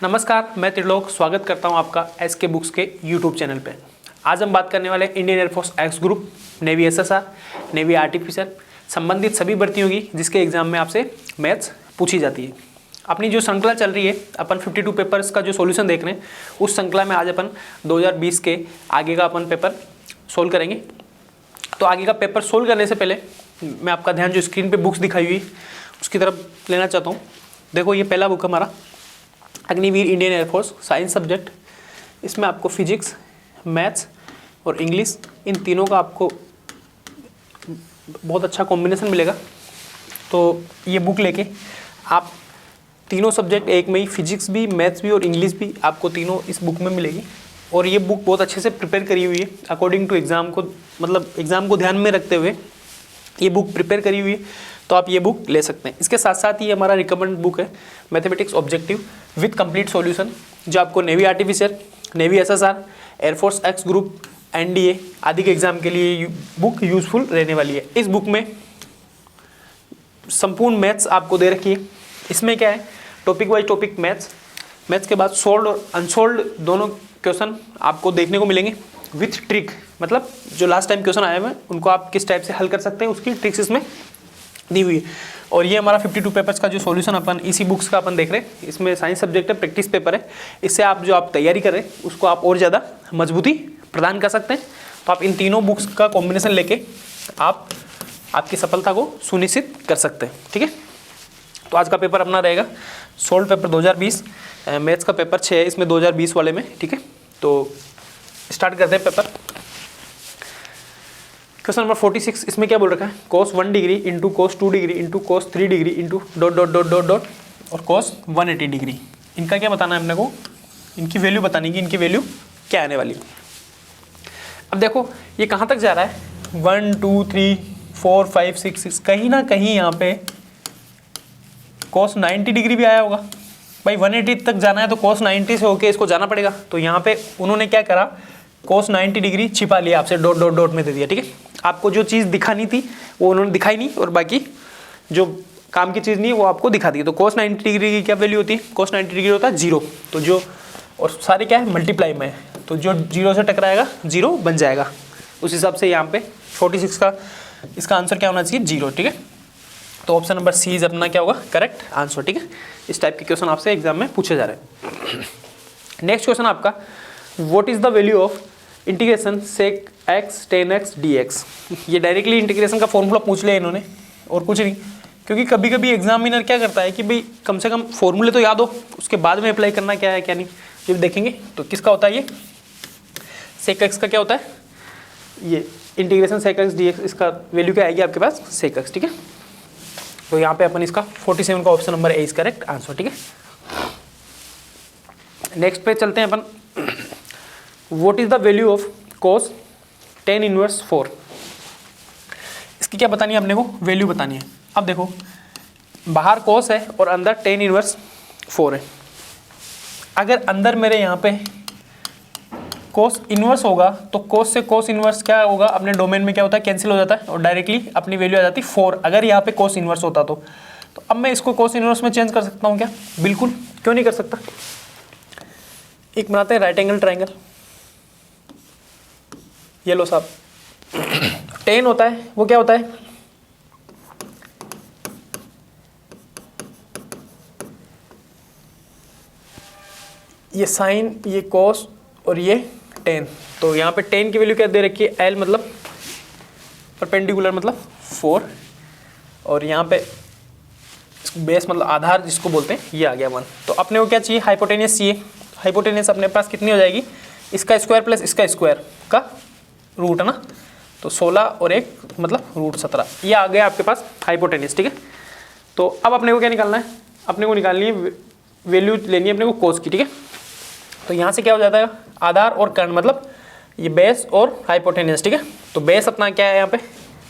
नमस्कार, मैं त्रिलोक स्वागत करता हूं आपका एसके बुक्स के यूट्यूब चैनल पे। आज हम बात करने वाले Indian air force X group, navy SSR, navy artificial संबंधित सभी भर्तियों की जिसके एग्जाम में आपसे मैथ्स पूछी जाती है। अपनी जो श्रृंखला चल रही है, अपन 52 पेपर्स का जो सॉल्यूशन देख रहे हैं, उस श्रृंखला में आज अपन 2020 के आगे का अपन पेपर सोल्व करेंगे। तो आगे का पेपर सोल्व करने से पहले मैं आपका ध्यान जो स्क्रीन पे बुक्स दिखाई हुई उसकी तरफ लेना चाहता हूँ। देखो, ये पहला बुक हमारा Agniveer Indian air force science subject. इसमें आपको फिजिक्स, मैथ्स और इंग्लिश, इन तीनों का आपको बहुत अच्छा कॉम्बिनेशन मिलेगा। तो ये बुक लेके आप तीनों सब्जेक्ट एक में ही, फिजिक्स भी, मैथ्स भी और इंग्लिश भी, आपको तीनों इस बुक में मिलेगी। और ये बुक बहुत अच्छे से प्रिपेयर करी हुई है अकॉर्डिंग टू एग्ज़ाम को, मतलब एग्ज़ाम को ध्यान में रखते हुए ये बुक प्रिपेयर करी हुई है। तो आप ये बुक ले सकते हैं। इसके साथ साथ ही हमारा रिकमेंड बुक है mathematics objective with complete solution, जो आपको navy artificial, navy SSR, air force X group, NDA आदि के एग्जाम के लिए बुक यूजफुल रहने वाली है। इस बुक में संपूर्ण मैथ्स आपको दे रखी है। इसमें क्या है, टॉपिक वाइज टॉपिक मैथ्स के बाद सोल्ड और अनसोल्ड दोनों क्वेश्चन आपको देखने को मिलेंगे विथ ट्रिक, मतलब जो लास्ट टाइम क्वेश्चन आए हुए हैं उनको आप किस टाइप से हल कर सकते हैं, उसकी ट्रिक्स इसमें दी हुई है। और ये हमारा 52 पेपर्स का जो सॉल्यूशन अपन इसी बुक्स का अपन देख रहे हैं। इसमें साइंस सब्जेक्ट है, प्रैक्टिस पेपर है। इससे आप जो आप तैयारी कर रहे हैं उसको आप और ज़्यादा मजबूती प्रदान कर सकते हैं। तो आप इन तीनों बुक्स का कॉम्बिनेशन लेके आप आपकी सफलता को सुनिश्चित कर सकते हैं। ठीक है, तो आज का पेपर अपना रहेगा सोल्ड पेपर 2020, मैथ्स का पेपर 6 है इसमें 2020 वाले में। ठीक है, तो स्टार्ट करते हैं पेपर। क्वेश्चन नंबर 46, इसमें क्या बोल रखा है, cos 1 degree into cos 2 degree into cos 3 degree into dot dot dot dot dot और cos 180 डिग्री। इनका क्या बताना है अपने को, इनकी वैल्यू बतानी कि इनकी वैल्यू क्या आने वाली है। अब देखो ये कहाँ तक जा रहा है, 1 2 3 4 5 6 6, कहीं ना कहीं यहाँ पे cos 90 डिग्री भी आया होगा। भाई 180 तक जाना है तो cos 90 से होके इसको जाना पड़ेगा। तो यहाँ पे उन्होंने क्या करा, cos 90 डिग्री छिपा लिया, आपसे डॉट डॉट डॉट में दे दिया। ठीक है, आपको जो चीज़ दिखानी थी वो उन्होंने दिखाई नहीं, और बाकी जो काम की चीज़ नहीं है वो आपको दिखा दी। तो cos 90 डिग्री की क्या वैल्यू होती है, cos 90 डिग्री होता है 0। तो जो, और सारे क्या है मल्टीप्लाई में है, तो जो 0 से टकराएगा 0 बन जाएगा। उस हिसाब से यहाँ पे 46 का इसका आंसर क्या होना चाहिए, 0। ठीक है, तो ऑप्शन नंबर सी इज अपना क्या होगा करेक्ट आंसर। ठीक है, इस टाइप के क्वेश्चन आपसे एग्जाम में पूछे जा रहे हैं। नेक्स्ट क्वेश्चन आपका, what is the value of integration sec x tan x dx। ये डायरेक्टली इंटीग्रेशन का फॉर्मूला पूछ लिया इन्होंने और कुछ नहीं, क्योंकि कभी कभी एग्जामिनर क्या करता है कि भाई कम से कम फॉर्मूले तो याद हो, उसके बाद में अप्लाई करना क्या है क्या नहीं, जब देखेंगे। तो किसका होता है ये सेक x का क्या होता है, ये इंटीग्रेशन सेक x dx, इसका वैल्यू क्या आएगी आपके पास सेक x। ठीक है, तो यहाँ पे अपन इसका 47 का option number A is correct answer. ठीक है, नेक्स्ट पे चलते हैं अपन। What is the value of cos tan inverse 4। इसकी क्या बतानी है अपने को, वैल्यू बतानी है। अब देखो बाहर cos है और अंदर tan इनवर्स 4 है। अगर अंदर मेरे यहाँ पे cos इनवर्स होगा तो cos से cos इनवर्स क्या होगा, अपने डोमेन में क्या होता है कैंसिल हो जाता है और डायरेक्टली अपनी वैल्यू आ जाती है 4। अगर यहाँ पे cos इनवर्स होता तो अब मैं इसको cos इनवर्स में चेंज कर सकता हूँ क्या, बिल्कुल, क्यों नहीं कर सकता। एक बनाते हैं राइट एंगल ट्राइंगल, ये लो साहब, tan होता है वो क्या होता है, ये साइन, ये cos और ये tan। तो यहाँ पे tan की वैल्यू क्या दे रखी है, l मतलब परपेंडिकुलर मतलब 4, और यहाँ पे बेस मतलब आधार जिसको बोलते हैं ये आ गया 1। तो अपने को क्या चाहिए, हाइपोटेनियस चाहिए। हाइपोटेनियस अपने पास कितनी हो जाएगी, इसका स्क्वायर प्लस इसका स्क्वायर का रूट है ना, तो 16 और 1 मतलब रूट 17, ये आ गया आपके पास हाइपोटेनियस। ठीक है, तो अब अपने को क्या निकालना है, अपने को निकालनी है वैल्यू लेनी है अपने को कोस की। ठीक है, तो यहाँ से क्या हो जाता है, आधार और कर्ण मतलब ये बेस और हाइपोटेनियस। ठीक है, तो बेस अपना क्या है यहाँ पे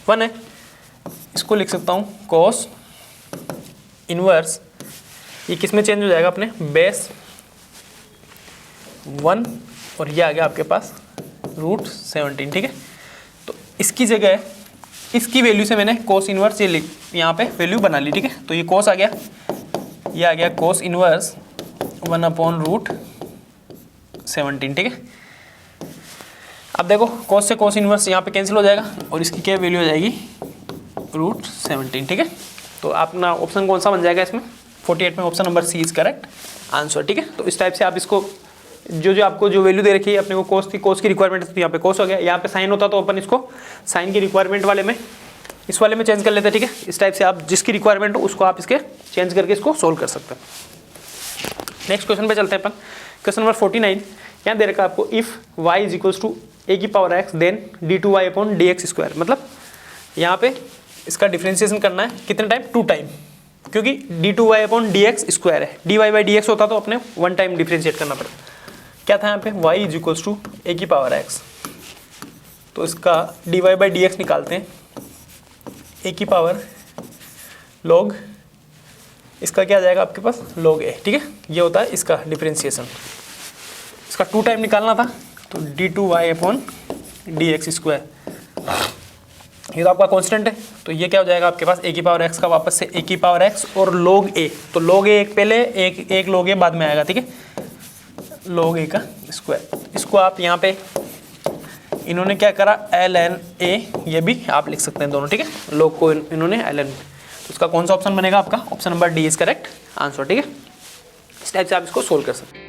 1 है, इसको लिख सकता हूँ कोस इनवर्स, ये किस में चेंज हो जाएगा अपने बेस 1 और ये आ गया आपके पास रूट 17। ठीक है, तो इसकी जगह इसकी वैल्यू से मैंने कोस इनवर्स ये यहाँ पे वैल्यू बना ली। ठीक है, तो ये कोस आ गया, ये आ गया कोस इनवर्स 1/√17, ठीक है। अब देखो cos से cos इनवर्स यहाँ पे कैंसिल हो जाएगा और इसकी क्या वैल्यू हो जाएगी √17, ठीक है। तो अपना ऑप्शन कौन सा बन जाएगा इसमें 48 में, option number C is correct answer, ठीक है। तो इस टाइप से आप इसको जो आपको जो वैल्यू दे रखी है अपने को cos थी, cos की रिक्वायरमेंट थी, यहाँ पे cos हो गया, यहाँ पे साइन होता तो अपन इसको साइन की रिक्वायरमेंट वाले में इस वाले में चेंज कर लेते हैं, ठीक है। इस टाइप से आप जिसकी रिक्वायरमेंट हो उसको आप इसके चेंज करके इसको सोल्व कर सकते हैं। नेक्स्ट क्वेश्चन पे चलते हैं अपन। क्वेश्चन नंबर 49 यहाँ दे रखा है आपको, if y is equals to a की power x then d2y upon dx square. मतलब यहाँ पे इसका डिफ्रेंशिएशन करना है कितने टाइम, 2 टाइम, क्योंकि d2y अपॉन dx स्क्वायर है, dy बाई dx होता तो अपने 1 टाइम डिफ्रेंशिएट करना पड़ता। क्या था यहाँ पे y is equals to a की पावर x, तो इसका dy बाई dx निकालते हैं, a की पावर log इसका क्या आ जाएगा आपके पास log a, ठीक है। ये होता है इसका डिफ्रेंशिएशन। इसका 2 टाइम निकालना था तो d2y अपॉन dx स्क्वायर, ये तो आपका कांस्टेंट है, तो ये क्या हो जाएगा आपके पास a की पावर x का वापस से a की पावर x और log a, तो log a एक पहले एक log a बाद में आएगा, ठीक है, log a का स्क्वायर। इसको आप यहाँ पे इन्होंने क्या करा ln a, ये भी आप लिख सकते हैं दोनों, ठीक है, log को इन्होंने ln, तो इसका कौन सा ऑप्शन बनेगा आपका, option number D is correct answer, ठीक है। इस टाइप से आप इसको सोल्व कर सकते हैं।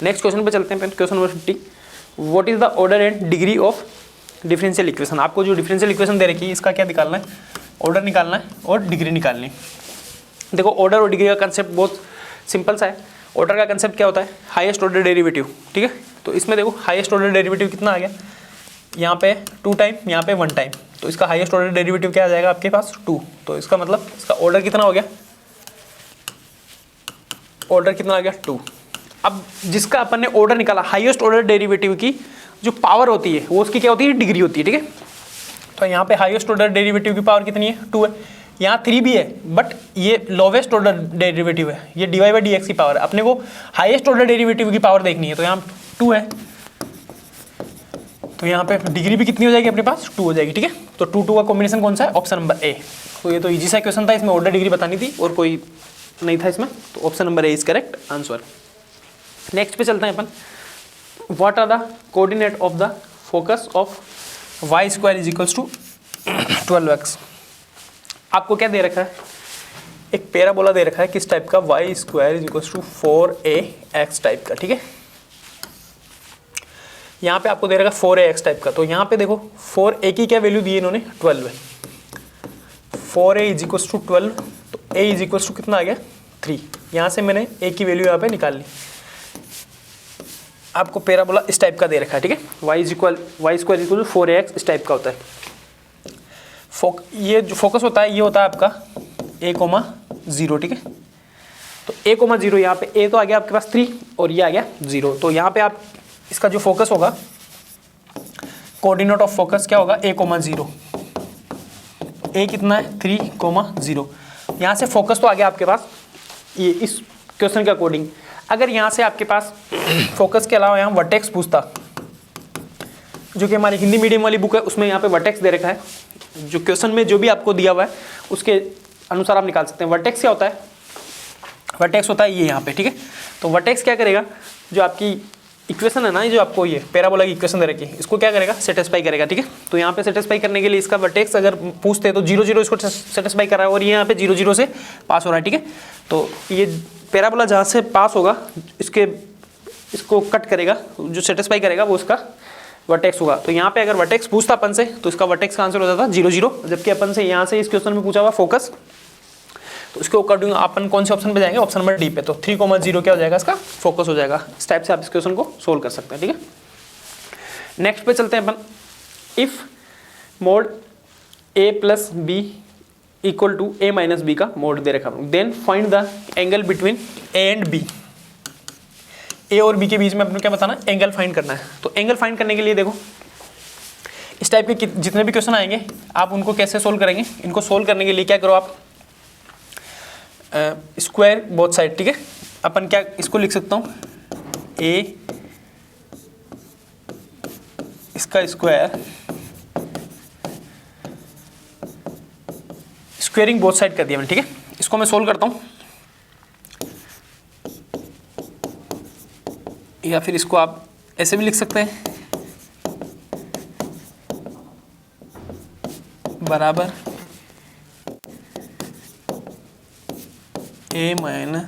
नेक्स्ट क्वेश्चन पे चलते हैं। Question number 50, what is the order and degree of differential equation. आपको जो डिफरेंशियल इक्वेशन दे रखी है इसका क्या निकालना है, ऑर्डर निकालना है और डिग्री निकालनी है। देखो ऑर्डर और डिग्री का कंसेप्ट बहुत सिंपल सा है। ऑर्डर का कंसेप्ट क्या होता है, हाईएस्ट ऑर्डर डेरिवेटिव, ठीक है। तो इसमें देखो हाईएस्ट ऑर्डर डेरिवेटिव कितना आ गया, यहाँ पे 2 टाइम, यहाँ पे 1 टाइम, तो इसका हाईएस्ट ऑर्डर डेरिवेटिव क्या आ जाएगा आपके पास 2। तो इसका मतलब इसका ऑर्डर कितना हो गया, ऑर्डर कितना आ गया 2। अब जिसका अपन ने ऑर्डर निकाला, हाईएस्ट ऑर्डर डेरिवेटिव की जो पावर होती है वो उसकी क्या होती है, डिग्री होती है, ठीक है। तो यहाँ पे हाईएस्ट ऑर्डर डेरिवेटिव की पावर कितनी है, 2 है। यहाँ 3 भी है, बट ये लोवेस्ट ऑर्डर डेरिवेटिव है, ये dy बाई dx की पावर है। अपने को हाईएस्ट ऑर्डर डेरिवेटिव की पावर देखनी है, तो यहाँ 2 है, तो यहाँ पे डिग्री भी कितनी हो जाएगी अपने पास 2 हो जाएगी, ठीक है। तो 2 2 का कॉम्बिनेशन कौन सा है, ऑप्शन नंबर ए। तो ये तो इजी सा क्वेश्चन था, इसमें ऑर्डर डिग्री बतानी थी और कोई नहीं था इसमें, तो option number A is correct answer. Next पे चलते हैं अपन, what are the coordinate of the focus of y square is equals to 12x। आपको क्या दे रखा है, एक पैराबोला दे रखा है किस टाइप का, y square is equals to 4ax type का, ठीक है। यहाँ पे आपको दे रखा है 4ax टाइप का, तो यहाँ पे देखो 4a की क्या वैल्यू दी है इन्होंने, 12 है। 4a इज इक्वल्स टू 12, तो a इज इक्वल्स टू कितना आ गया 3। यहाँ से मैंने a की वैल्यू यहाँ पे निकाल ली। आपको पैराबोला इस टाइप का दे रखा है, ठीक है। y square equal to 4ax इस टाइप का होता है। ये जो फोकस होता है ये होता है आपका a,0, ठीक है। तो a,0 यहाँ पे a तो आ गया आपके पास 3 और ये आ गया 0। तो यहाँ पे आप इसका जो फोकस होगा, कोऑर्डिनेट ऑफ फोकस क्या होगा, a,0। a कितना है 3,0। यहाँ से फोकस तो आ गया आपके पास ये इस क्वेश्चन के अकॉर्डिंग। अगर यहाँ से आपके पास फोकस के अलावा यहाँ वर्टेक्स पूछता, जो कि हमारी हिंदी मीडियम वाली बुक है उसमें यहाँ पे वर्टेक्स दे रखा है, जो क्वेश्चन में जो भी आपको दिया हुआ है उसके अनुसार आप निकाल सकते हैं। वर्टेक्स क्या होता है, वर्टेक्स होता है ये यहाँ पे, ठीक है। तो वर्टेक्स क्या करेगा, जो आपकी इक्वेशन है ना, ये जो आपको ये पैराबोला की इक्वेशन दे रखी है, इसको क्या करेगा, सेटिस्फाई करेगा, ठीक है। तो यहाँ पे सेटिस्फाई करने के लिए इसका वर्टेक्स अगर पूछते हैं तो 0 0 इसको सेटिस्फाई कर रहा है और ये यहाँ पे 0 0 से पास हो रहा है, ठीक है। तो ये पैराबोला जहाँ से पास होगा इसको कट करेगा, जो सेटिस्फाई करेगा वो इसका वर्टेक्स होगा। तो यहाँ पे अगर वर्टेक्स पूछता अपन से तो इसका वर्टेक्स का आंसर हो जाता 0 0, जबकि अपन से यहाँ से इस क्वेश्चन में पूछा हुआ फोकस, तो इसके अकॉर्डिंग अपन कौन से ऑप्शन पे जाएंगे, ऑप्शन नंबर डी पे। तो 3,0 क्या हो जाएगा, इसका फोकस हो जाएगा। इस टाइप से आप इस क्वेश्चन को सोल्व कर सकते हैं, ठीक है। नेक्स्ट पे चलते हैं अपन। If mod a plus B equal to a minus B का मोड दे रखा है, then find the angle between a and b। A और बी के बीच में अपने क्या बताना, एंगल फाइंड करना है। तो एंगल फाइंड करने के लिए देखो, इस टाइप के जितने भी क्वेश्चन आएंगे आप उनको कैसे सोल्व करेंगे। इनको सोल्व करने के लिए क्या करो आप, स्क्वायर बोथ साइड, ठीक है। अपन क्या इसको लिख सकता हूँ, ए इसका स्क्वायर, स्क्वेयरिंग बोथ साइड कर दिया मैंने, ठीक है। इसको मैं सोल्व करता हूँ, या फिर इसको आप ऐसे भी लिख सकते हैं, बराबर a माइनस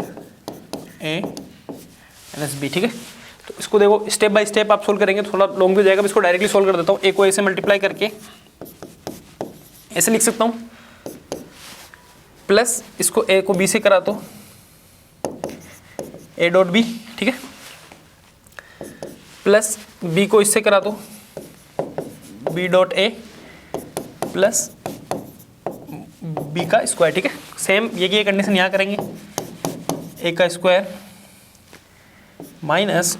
बी, ठीक है। तो इसको देखो स्टेप बाय स्टेप आप सोल्व करेंगे, थोड़ा लॉन्ग भी हो जाएगा। इसको डायरेक्टली सोल्व कर देता हूँ। a को a से मल्टीप्लाई करके ऐसे लिख सकता हूँ, प्लस इसको a को b से करा तो a डॉट बी, ठीक है, प्लस b को इससे करा दो b dot a plus b का स्क्वायर, ठीक है। सेम ये कंडीशन यहाँ करेंगे, a का square minus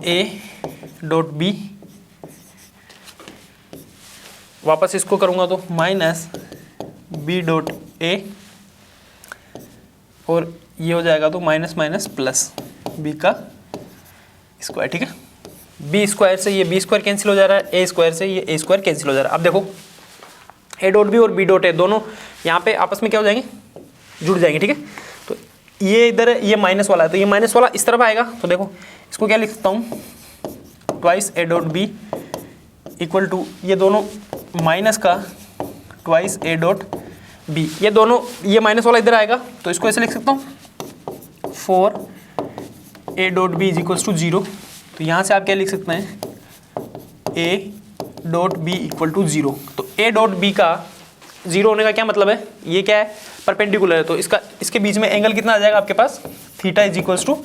a dot b, वापस इसको करूँगा तो माइनस b डॉट a, और ये हो जाएगा तो माइनस माइनस प्लस b का स्क्वायर, ठीक है। बी स्क्वायर से ये बी स्क्वायर कैंसिल हो जा रहा है, ए स्क्वायर से ये ए स्क्वायर कैंसिल हो जा रहा है। अब देखो ए डॉट बी और बी डॉट ए दोनों यहाँ पे आपस में क्या हो जाएंगे, जुड़ जाएंगे, ठीक है। तो ये इधर है, ये माइनस वाला है, तो ये माइनस वाला इस तरफ आएगा। तो देखो इसको क्या लिख सकता हूँ, twice A dot B equal to ये दोनों माइनस का ट्वाइस ए डॉट बी, ये दोनों ये माइनस वाला इधर आएगा, तो इसको ऐसे लिख सकता हूँ 4 A dot B is equals to 0। तो यहाँ से आप क्या लिख सकते हैं, A dot B equal to 0। तो ए डॉट बी का 0 होने का क्या मतलब है, ये क्या है, परपेंडिकुलर है। तो इसके बीच में एंगल कितना आ जाएगा आपके पास, theta is equals to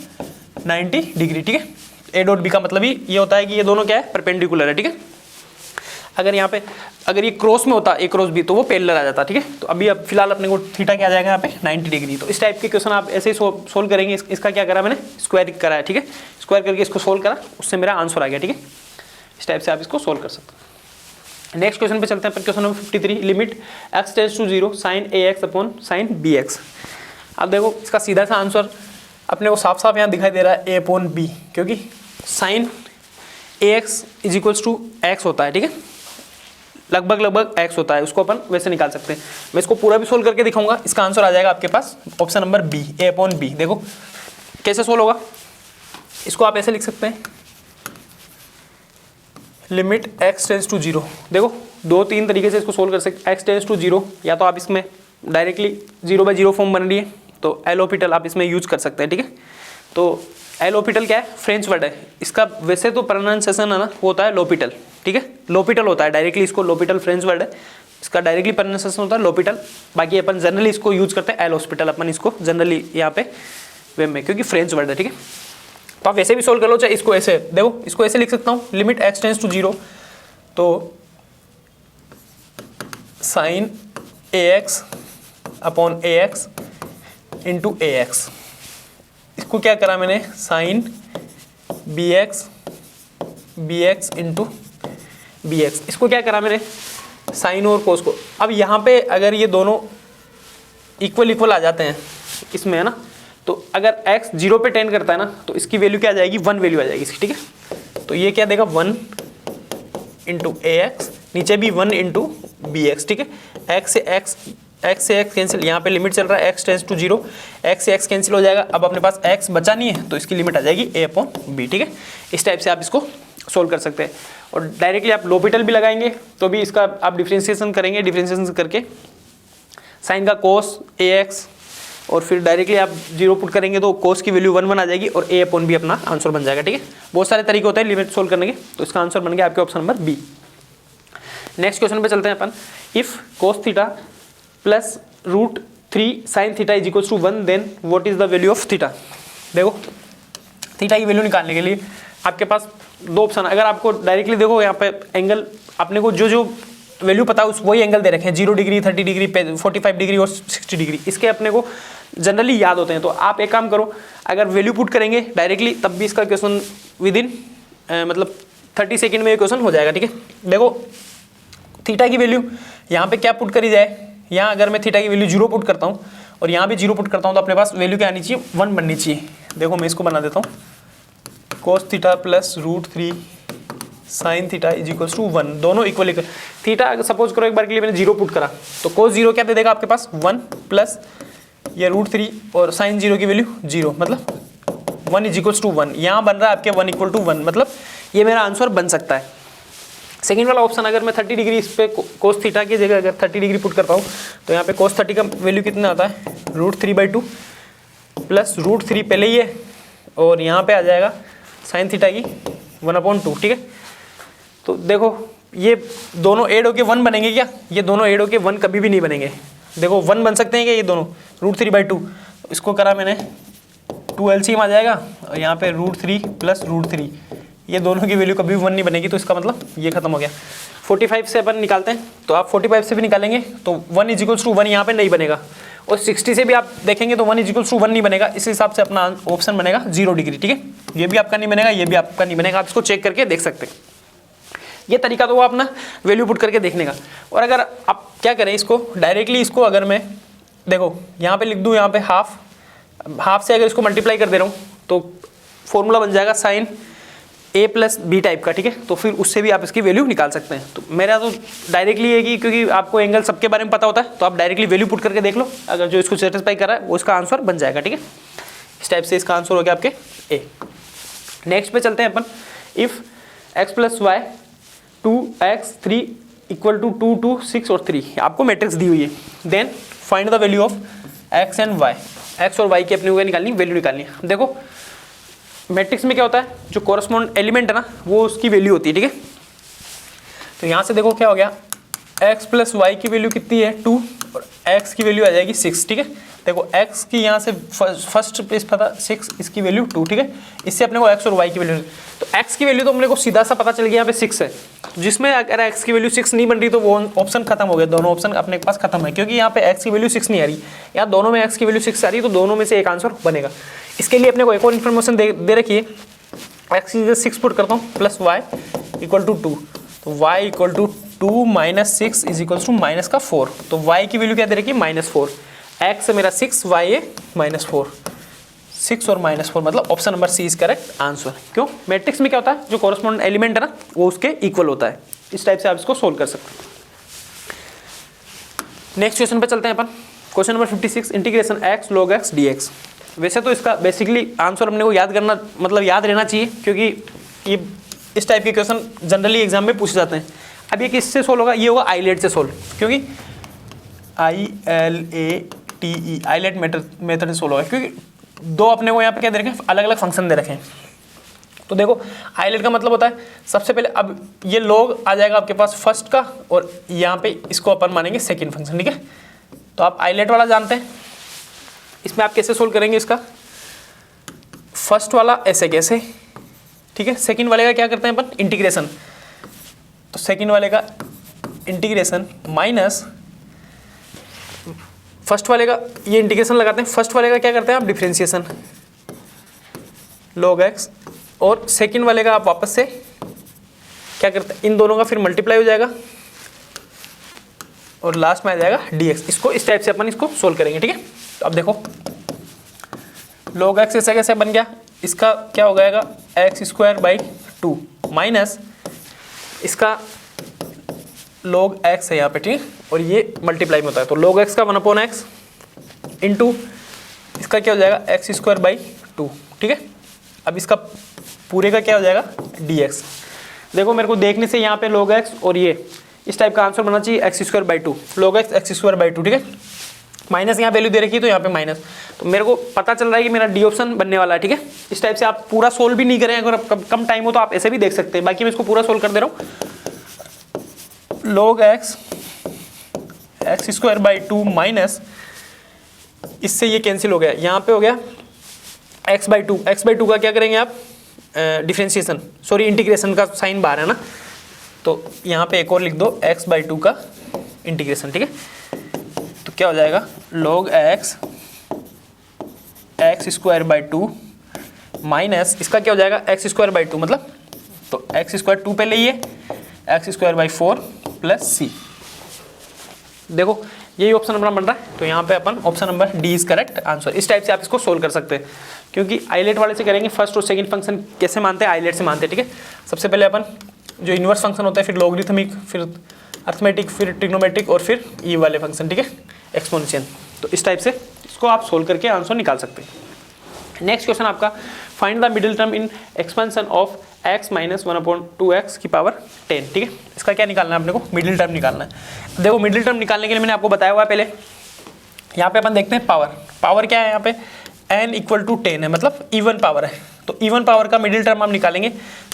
90 degree, ठीक है। ए डॉट बी का मतलब ही ये होता है कि ये दोनों क्या है, परपेंडिकुलर है, ठीक है। अगर यहाँ पे अगर ये क्रॉस में होता ए क्रॉस बी तो वो पैरेलल आ जाता, ठीक है। तो अभी अब फिलहाल अपने को थीटा क्या आ जाएगा यहाँ पे 90 डिग्री। तो इस टाइप के क्वेश्चन आप ऐसे ही सोल्व करेंगे। इसका क्या करा मैंने, स्क्वायर करा है, ठीक है। स्क्वायर करके इसको सोल्व करा, उससे मेरा आंसर आ गया, ठीक है। इस टाइप से आप इसको सोल्व कर सकते हैं। नेक्स्ट क्वेश्चन पे चलते हैं। Question number 53, limit x tends to 0 sine ax upon sine bx। अब देखो इसका सीधा सा आंसर अपने को साफ साफ यहाँ दिखाई दे रहा है a अपॉन b, क्योंकि sine ax is equals to x होता है, ठीक है, लगभग x होता है, उसको अपन वैसे निकाल सकते हैं। मैं इसको पूरा भी सोल्व करके दिखाऊंगा। इसका आंसर आ जाएगा आपके पास option number B, a upon B. देखो कैसे सोल्व होगा, इसको आप ऐसे लिख सकते हैं, लिमिट x टेंड्स टू 0। देखो 2-3 तरीके से इसको सोल्व कर सकते हैं। x टेंड्स टू 0, या तो आप इसमें डायरेक्टली 0/0 फॉर्म बन रही है तो एल हॉस्पिटल आप इसमें यूज कर सकते हैं, ठीक है। तो एल हॉस्पिटल क्या है, फ्रेंच वर्ड है। इसका वैसे तो प्रोनाउंसिएशन है ना, वो होता है लोपिटल, ठीक है, लोपिटल होता है डायरेक्टली, इसको लोपिटल फ्रेंच वर्ड है, इसका डायरेक्टली प्रोनाउंसिएशन होता है लोपिटल। बाकी अपन जनरली इसको यूज करते हैं एल हॉस्पिटल, अपन इसको जनरली यहाँ पे वे में, क्योंकि फ्रेंच वर्ड है, ठीक है। तो आप ऐसे भी सोल्व कर लो, चाहे इसको ऐसे, देखो इसको ऐसे लिख सकता हूँ, लिमिट x टेंड्स टू 0, तो sine ax upon ax into ax। इसको क्या करा मैंने, साइन bx इंटू bx। इसको क्या करा मैंने, साइन और कोस को। अब यहाँ पे अगर ये दोनों इक्वल आ जाते हैं इसमें, है ना, तो अगर x 0 पे टेंड करता है ना, तो इसकी वैल्यू क्या आ जाएगी, 1 वैल्यू आ जाएगी इसकी, ठीक है। तो ये क्या देगा 1 इंटू ax, नीचे भी 1 इंटू बी एक्स, ठीक है। एक्स से एक्स कैंसिल, यहाँ पे लिमिट चल रहा है x टेंस टू 0, x से x कैंसिल हो जाएगा। अब अपने पास x बचा नहीं है तो इसकी लिमिट आ जाएगी a/b, ठीक है। इस टाइप से आप इसको सोल्व कर सकते हैं। और डायरेक्टली आप लोपिटल भी लगाएंगे तो भी इसका आप डिफ्रेंशिएशन करेंगे, डिफ्रेंशिएशन करके साइन का कोस ax और फिर डायरेक्टली आप 0 पुट करेंगे तो कोस की वैल्यू 1 आ जाएगी और a/b अपना आंसर बन जाएगा, ठीक है। बहुत सारे तरीके होते हैं लिमिट सोल्व करने के, तो इसका आंसर बन गया आपके option number B. Next question पे चलते हैं अपन। If cos theta plus √3 sine theta is equals to 1 then what is the value of theta. देखो थीटा की वैल्यू निकालने के लिए आपके पास दो ऑप्शन। अगर आपको डायरेक्टली देखो यहाँ पे एंगल अपने को जो वैल्यू पता है उस वही एंगल दे रखे हैं, 0 डिग्री, 30 डिग्री, 45 डिग्री और 60 डिग्री, इसके अपने को जनरली याद होते हैं। तो आप एक काम करो, अगर वैल्यू पुट करेंगे डायरेक्टली तब भी इसका क्वेश्चन विद इन मतलब 30 सेकेंड में ये क्वेश्चन हो जाएगा, ठीक है। देखो थीटा की वैल्यू यहाँ पे क्या पुट करी जाए, यहाँ अगर मैं थीटा की वैल्यू 0 पुट करता हूँ और यहाँ भी 0 पुट करता हूँ तो अपने पास वैल्यू क्या आनी चाहिए, 1 बननी चाहिए। देखो मैं इसको बना देता हूँ, cos theta plus √3 sine theta is equals to 1, दोनों इक्वल। थीटा सपोज करो एक बार के लिए मैंने 0 पुट करा तो कोस 0 क्या दे देगा आपके पास 1 प्लस ये √3 और साइन 0 की वैल्यू 0, मतलब 1 इज इक्वल्स टू 1। यहाँ बन रहा है आपके 1 इक्वल टू 1, मतलब ये मेरा आंसर बन सकता है। सेकेंड वाला ऑप्शन अगर मैं 30 डिग्री इस पे कोस थीटा की जगह अगर 30 डिग्री पुट करता हूँ तो यहाँ पे कोस 30 का वैल्यू कितना आता है, √3/2 प्लस √3 पहले ही है और यहाँ पे आ जाएगा साइन थीटा की 1/2, ठीक है। तो देखो ये दोनों ऐड होके 1 बनेंगे क्या, ये दोनों ऐड होके 1 कभी भी नहीं बनेंगे। देखो 1 बन सकते हैं क्या ये दोनों, √3/2, इसको करा मैंने 2 LCM आ जाएगा और यहाँ पे √3 प्लस √3, ये दोनों की वैल्यू कभी भी 1 नहीं बनेगी, तो इसका मतलब ये खत्म हो गया। 45 से अपन निकालते हैं तो आप 45 से भी निकालेंगे तो 1 इज इक्वल्स टू 1 यहाँ पे नहीं बनेगा, और 60 से भी आप देखेंगे तो 1 इज इक्वल्स टू 1 नहीं बनेगा। इस हिसाब से अपना ऑप्शन बनेगा 0 डिग्री, ठीक है। ये भी आपका नहीं बनेगा, ये भी आपका नहीं बनेगा, आप इसको चेक करके देख सकते हैं। ये तरीका तो वो अपना वैल्यू पुट करके देखने का। और अगर आप क्या करें इसको डायरेक्टली, इसको अगर मैं देखो यहाँ पे लिख दूँ, यहाँ पे हाफ से अगर इसको मल्टीप्लाई कर दे रहा हूँ तो फॉर्मूला बन जाएगा साइन a+b टाइप का, ठीक है। तो फिर उससे भी आप इसकी वैल्यू निकाल सकते हैं। तो मेरा तो डायरेक्टली है कि क्योंकि आपको एंगल सबके बारे में पता होता है तो आप डायरेक्टली वैल्यू पुट करके देख लो, अगर जो इसको सेटिस्फाई कर रहा है वो इसका आंसर बन जाएगा, ठीक है। इस टाइप से इसका आंसर हो गया आपके ए। नेक्स्ट पे चलते हैं अपन। इफ x + y 2x 3 = 2 2 6 और 3 आपको मैट्रिक्स दी हुई है, then find the value of x and y। x और y की अपनी निकालनी, वैल्यू निकालनी है। देखो मैट्रिक्स में क्या होता है, जो कोरस्पॉन्ड एलिमेंट है ना वो उसकी वैल्यू होती है, ठीक है। तो यहाँ से देखो क्या हो गया, x + y की वैल्यू कितनी है 2 और x की वैल्यू आ जाएगी 6, ठीक है। देखो x की यहाँ से फर्स्ट प्लेस पता 6, इसकी वैल्यू 2, ठीक है। इससे अपने को x और y की वैल्यू, तो x की वैल्यू तो अपने को सीधा सा पता चल गया, यहाँ पे 6 है। जिसमें अगर x की वैल्यू 6 नहीं बन रही तो वो ऑप्शन खत्म हो गया, दोनों ऑप्शन अपने पास खत्म है, क्योंकि यहाँ पे x की वैल्यू 6 नहीं आ रही, यहाँ दोनों में x की वैल्यू 6 आ रही है, तो दोनों में से एक आंसर बनेगा। इसके लिए अपने को एक और इन्फॉर्मेशन दे रखी है, x की 6 पुट करता हूँ प्लस y = 2, तो y = 2 - 6 = -4, तो y की वैल्यू क्या दे रखी है -4, x मेरा 6, y है -4, 6 और -4 मतलब option number C is correct answer. क्यों, मैट्रिक्स में क्या होता है, जो कोरस्पॉन्ड एलिमेंट है ना वो उसके इक्वल होता है। इस टाइप से आप इसको सोल्व कर सकते हैं। नेक्स्ट क्वेश्चन पे चलते हैं अपन। Question number 56, integration x log x dx। वैसे तो इसका बेसिकली आंसर अपने को याद करना, मतलब याद रहना चाहिए, क्योंकि ये इस टाइप के क्वेश्चन जनरली एग्जाम में पूछे जाते हैं। अब ये किससे सोल्व होगा, ये होगा आईलेट से सोल्व, क्योंकि ILATE आईलेट मेथड से सोल्व होगा, क्योंकि दो अपने को यहाँ पे क्या दे रखे हैं, अलग अलग फंक्शन दे रखे हैं। तो देखो आईलेट का मतलब होता है सबसे पहले, अब ये लॉग आ जाएगा आपके पास फर्स्ट का, और यहाँ पे इसको अपन मानेंगे सेकंड फंक्शन, ठीक है। तो आप आईलेट वाला जानते हैं, इसमें आप कैसे सोल्व करेंगे इसका, फर्स्ट वाला ऐसे कैसे, ठीक है। सेकंड वाले का क्या करते हैं अपन, इंटीग्रेशन, तो सेकंड वाले का इंटीग्रेशन माइनस फर्स्ट वाले का, ये इंटीग्रेशन लगाते हैं, फर्स्ट वाले का क्या करते हैं आप डिफरेंशिएशन log x, और सेकंड वाले का आप वापस से क्या करते हैं, इन दोनों का फिर मल्टीप्लाई हो जाएगा और लास्ट में आ जाएगा dx। इसको इस टाइप से अपन इसको सोल्व करेंगे, ठीक है। तो अब देखो log x ऐसा कैसे बन गया, इसका क्या हो जाएगा x² / 2 माइनस इसका log x है यहाँ पे, ठीक है, और ये मल्टीप्लाई में होता है, तो log x का 1/x इंटू इसका क्या हो जाएगा x²/2, ठीक है। अब इसका पूरे का क्या हो जाएगा dx। देखो मेरे को देखने से यहाँ पे log x और ये इस टाइप का आंसर बनना चाहिए x²/2, log x x²/2, ठीक है। माइनस यहाँ वैल्यू दे रखी है तो यहाँ पे माइनस, तो मेरे को पता चल रहा है कि मेरा डी ऑप्शन बनने वाला है, ठीक है। इस टाइप से आप पूरा सोल्व भी नहीं करें, अगर कम टाइम हो तो आप ऐसे भी देख सकते हैं, बाकी मैं इसको पूरा सोल्व कर दे रहा हूँ। log x x²/2 माइनस, इससे ये कैंसिल हो गया, यहाँ पे हो गया x/2, x/2 का क्या करेंगे आप डिफ्रेंशिएशन, सॉरी इंटीग्रेशन का साइन बाहर है ना, तो यहाँ पे एक और लिख दो x/2 का इंटीग्रेशन, ठीक है। तो क्या हो जाएगा log x x²/2 माइनस इसका क्या हो जाएगा x²/2 मतलब, तो x² 2 पे लिए x²/4 प्लस c। देखो यही ऑप्शन नंबर बन रहा है, तो यहाँ पे अपन option number D is correct answer. इस टाइप से आप इसको सोल्व कर सकते हैं, क्योंकि आइलेट वाले से करेंगे फर्स्ट और सेकंड फंक्शन कैसे मानते हैं, आइलेट से मानते हैं, ठीक है। सबसे पहले अपन जो इन्वर्स फंक्शन होता है, फिर लॉगरिथमिक, फिर अर्थमेटिक, फिर ट्रिग्नोमेट्रिक और फिर ई वाले फंक्शन, ठीक है, एक्सपोनेंशियल। तो इस टाइप से इसको आप सोल्व करके आंसर निकाल सकते हैं। नेक्स्ट क्वेश्चन आपका, find the middle term in expansion of x - 1/2x की पावर 10, ठीक है। इसका क्या निकालना है अपने को, मिडिल टर्म निकालना है। देखो मिडिल टर्म निकालने के लिए मैंने आपको बताया हुआ है पहले, यहाँ पे अपन देखते हैं पावर क्या है, यहाँ पे n = 10 है, मतलब इवन पावर है, तो इवन पावर का मिडिल टर्म हम निकालेंगे।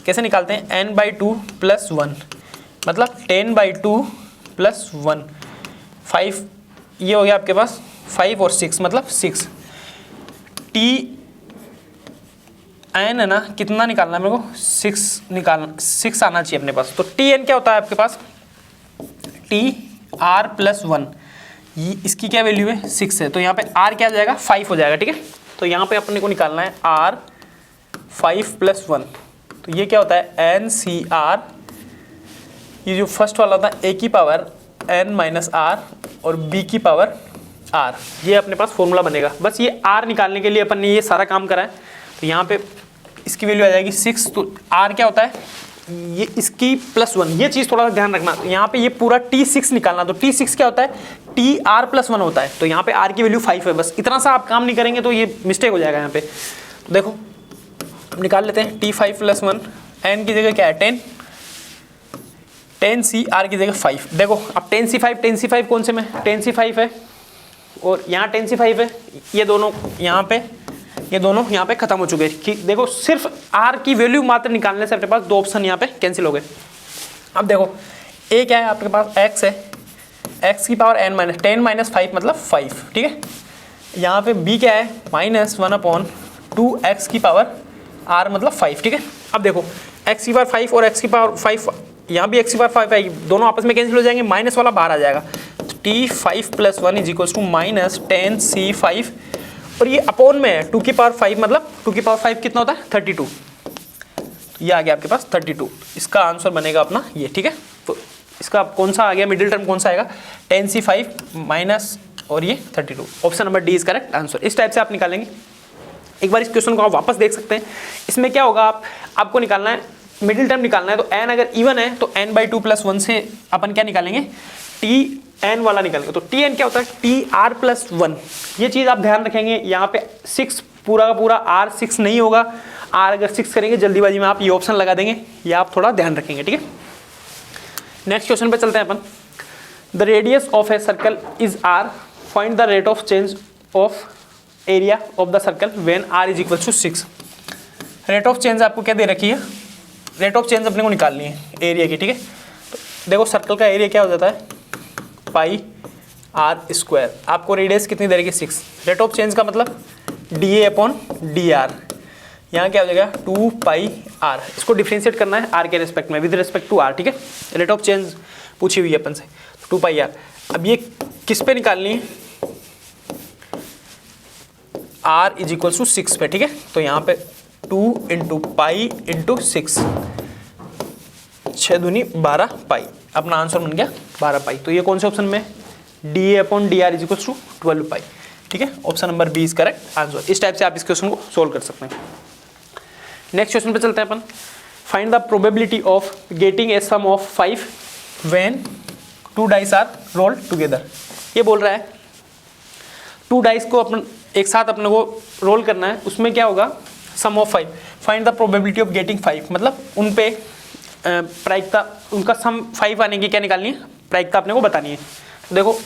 कैसे निकालते हैं, n/2 + 1 मतलब 10/2 + 1, 5, ये हो गया आपके पास 5 और 6 मतलब 6, t n है ना, कितना निकालना है मेरे को, 6 आना चाहिए अपने पास। तो टी एन क्या होता है आपके पास, TR + 1, ये इसकी क्या वैल्यू है 6 है, तो यहाँ पे R क्या आ जाएगा 5 हो जाएगा, ठीक है। तो यहाँ पे अपने को निकालना है R 5 + 1, तो ये क्या होता है NCR, ये जो फर्स्ट वाला होता है A की पावर n - R और B की पावर R, ये अपने पास फॉर्मूला बनेगा। बस ये R निकालने के लिए अपन ने ये सारा काम करा है, तो यहाँ पे इसकी वैल्यू आ जाएगी 6, तो R क्या होता है, ये इसकी +1, ये चीज़ थोड़ा सा ध्यान रखना। तो यहाँ पे ये पूरा T6 निकालना, तो T6 क्या होता है, TR + 1 होता है, तो यहाँ पे R की वैल्यू 5 है। बस इतना सा आप काम नहीं करेंगे तो ये मिस्टेक हो जाएगा यहाँ पे। तो देखो निकाल लेते हैं, T5 + 1, n की जगह क्या है 10, 10C, R की जगह 5। देखो अब 10C5 कौन से में 10C5 है और यहाँ 10C5 है, ये दोनों यहाँ पे, ये दोनों यहाँ पे खत्म हो चुके हैं कि देखो सिर्फ R की वैल्यू मात्र निकालने से अपने पास 2 ऑप्शन यहाँ पे कैंसिल हो गए। अब देखो A क्या है आपके पास, x है, x की पावर n - 10 - 5 मतलब 5, ठीक है। यहाँ पे B क्या है -1/2x की पावर R मतलब 5, ठीक है। अब देखो x की पावर 5 और x की पावर 5, यहाँ भी x की पावर 5 आएगी, दोनों आपस में कैंसिल हो जाएंगे, माइनस वाला बाहर आ जाएगा। T5 + 1 = -10C5 और ये अपॉन में है 2 की पावर 5, मतलब 2 की पावर 5 कितना होता है 32, ये आ गया आपके पास 32। इसका आंसर बनेगा अपना ये, ठीक है। तो इसका कौन सा आ गया मिडिल टर्म, कौन सा आएगा 10C5 माइनस और ये 32, option number D is correct answer. इस टाइप से आप निकालेंगे। एक बार इस क्वेश्चन को आप वापस देख सकते हैं। इसमें क्या होगा, आपको निकालना है मिडिल टर्म निकालना है, तो n अगर इवन है तो n/2 + 1 से अपन क्या निकालेंगे, Tn वाला निकालेंगे। तो Tn क्या होता है TR + 1, ये चीज़ आप ध्यान रखेंगे। यहाँ पे 6 पूरा का पूरा R 6 नहीं होगा, R अगर 6 करेंगे जल्दीबाजी में आप ये ऑप्शन लगा देंगे, ये आप थोड़ा ध्यान रखेंगे, ठीक है। नेक्स्ट क्वेश्चन पे चलते हैं अपन। The radius of a circle is R, find the rate of change of area of the circle when R = 6। Rate of change आपको क्या दे रखी है, रेट ऑफ चेंज अपने को निकालनी है एरिया की, ठीक है। तो देखो सर्कल का एरिया क्या हो जाता है πr², आपको रेडियस कितनी दे रखी है 6, रेट ऑफ चेंज का मतलब dA/dr, यहाँ क्या हो जाएगा 2πr, इसको डिफ्रेंशिएट करना है r के रिस्पेक्ट में विद रिस्पेक्ट टू r, ठीक है। रेट ऑफ चेंज पूछी हुई है अपन से, 2πr। अब ये किस पे निकालनी है, r = 6 पे, ठीक है। तो यहाँ पे 2 × π × 6, 6 दूनी 12 पाई, अपना आंसर बन गया 12 पाई। तो ये कौन से ऑप्शन में, dA/dr = 12 पाई, ठीक है। Option number B is correct answer. इस टाइप से आप इस क्वेश्चन को सोल्व कर सकते हैं। नेक्स्ट क्वेश्चन पे चलते हैं अपन। Find the probability of getting a sum of 5 when 2 dice are rolled together. ये बोल रहा है 2 डाइस को अपन एक साथ अपने को रोल करना है, उसमें क्या होगा, sum of 5, find the probability of getting 5, मतलब उन पे प्रायिकता, उनका सम 5 आने की क्या निकालनी है, प्रायिकता अपने को बतानी है। तो देखो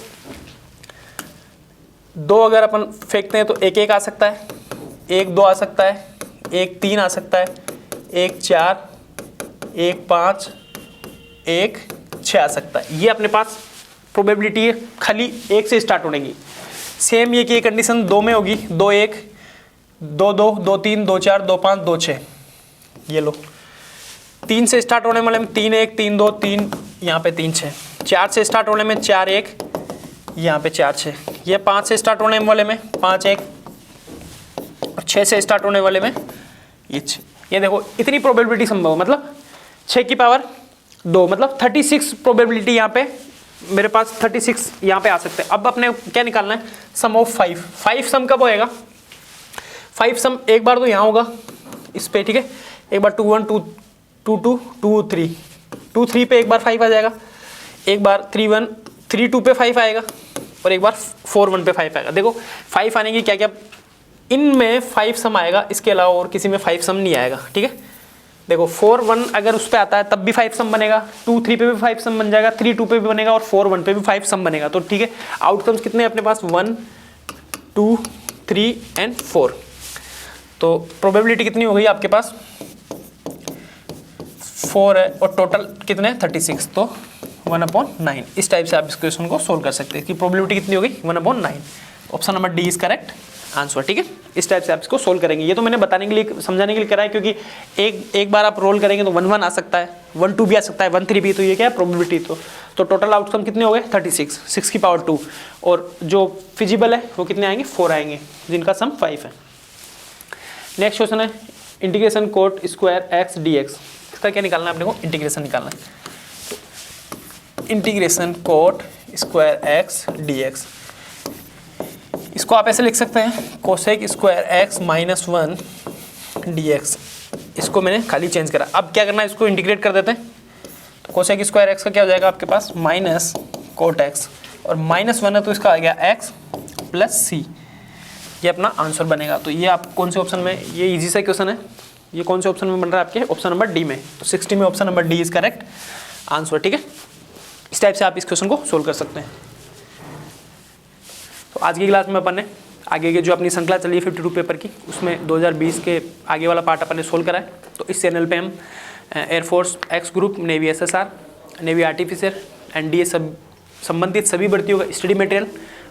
2 अगर अपन फेंकते हैं तो 1 1 आ सकता है, 1 2 आ सकता है, 1 3 आ सकता है, 1 4, 1 5, 1 6 आ सकता है। ये अपने पास प्रोबेबिलिटी है खाली 1 से स्टार्ट होने की। सेम ये की कंडीशन 2 में होगी, 2 1, 2 2, 2 3, 2 4, 2 5, 2 6। ये लो 3 से स्टार्ट होने वाले में 3 1, 3 2, 3, यहाँ पे 3 6। 4 से स्टार्ट होने में 4 1, यहाँ पे 4 6। ये 5 से स्टार्ट होने वाले में 5 1, और 6 से स्टार्ट होने वाले में ये 6। ये देखो इतनी प्रोबेबिलिटी संभव है, मतलब 6 की पावर 2, मतलब 36 प्रोबेबिलिटी यहाँ पे मेरे पास 36 यहाँ पे आ सकते हैं। अब अपने क्या निकालना है, सम ऑफ 5। 5 सम कब होएगा, 5 सम एक बार तो यहाँ होगा इस पे, ठीक है, एक बार 2 1 2 2 2 2 3 2 3 पे एक बार 5 आ जाएगा, एक बार 3 1 3 2 पे 5 आएगा, और एक बार 4 1 पे 5 आएगा। देखो 5 आने की क्या क्या, इनमें 5 सम आएगा, इसके अलावा और किसी में 5 सम नहीं आएगा, ठीक है। देखो 4 1 अगर उस पर आता है तब भी 5 सम बनेगा, 2 3 पे भी 5 सम बन जाएगा, 3 2 पे भी बनेगा, और 4 1 पे भी 5 सम बनेगा। तो ठीक है, आउटकम्स कितने हैं अपने पास, 1 2 3 एंड 4। तो प्रोबेबिलिटी कितनी हो गई आपके पास, 4 है, और टोटल कितने हैं 36, तो 1/9। इस टाइप से आप इस क्वेश्चन को सोल्व कर सकते हैं कि प्रोबेबिलिटी कितनी हो गई 1/9। Option number D is correct answer, ठीक है। इस टाइप से आप इसको सोल्व करेंगे। ये तो मैंने बताने के लिए, समझाने के लिए करा है, क्योंकि एक बार आप रोल करेंगे तो 1 1 आ सकता है, 1 2 भी आ सकता है, 1 3 भी। तो ये क्या है प्रोबेबिलिटी। तो टोटल आउटकम कितने हो गए 36, 6 की पावर 2, और जो फिजिबल है वो कितने आएंगे 4 आएंगे, जिनका सम 5 है। नेक्स्ट क्वेश्चन है integration coat square x D x. इसका क्या निकालना है अपने को, इंटीग्रेशन निकालना है। Integration coat square x D x, इसको आप ऐसे लिख सकते हैं cosec square x minus 1 D x. इसको मैंने खाली चेंज करा। अब क्या करना है, इसको इंटीग्रेट कर देते हैं। तो कोसेक स्क्वायर एक्स का क्या हो जाएगा आपके पास, माइनस कोट एक्स, और -1 है तो इसका आ गया एक्स प्लस सी। ये अपना आंसर बनेगा। तो ये आप कौन से ऑप्शन में, ये इजी सा क्वेश्चन है, ये कौन से ऑप्शन में बन रहा है आपके, ऑप्शन नंबर डी में। तो 60 में option number D is correct answer, ठीक है। इस टाइप से आप इस क्वेश्चन को सोल्व कर सकते हैं। तो आज की क्लास में अपन ने आगे के जो अपनी श्रृंखला चली है 52 पेपर की, उसमें 2020 के आगे वाला पार्ट अपन ने सोल्व करा है। तो इस चैनल पे हम air force X group, navy SSR, navy artificer, NDA सब संबंधित सभी भर्तियों का स्टडी मटेरियल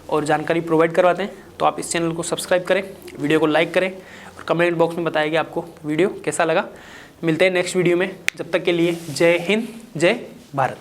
और जानकारी प्रोवाइड करवाते हैं। तो आप इस चैनल को सब्सक्राइब करें, वीडियो को लाइक करें, और कमेंट बॉक्स में बताइए आपको वीडियो कैसा लगा। मिलते हैं नेक्स्ट वीडियो में, जब तक के लिए जय हिंद, जय भारत।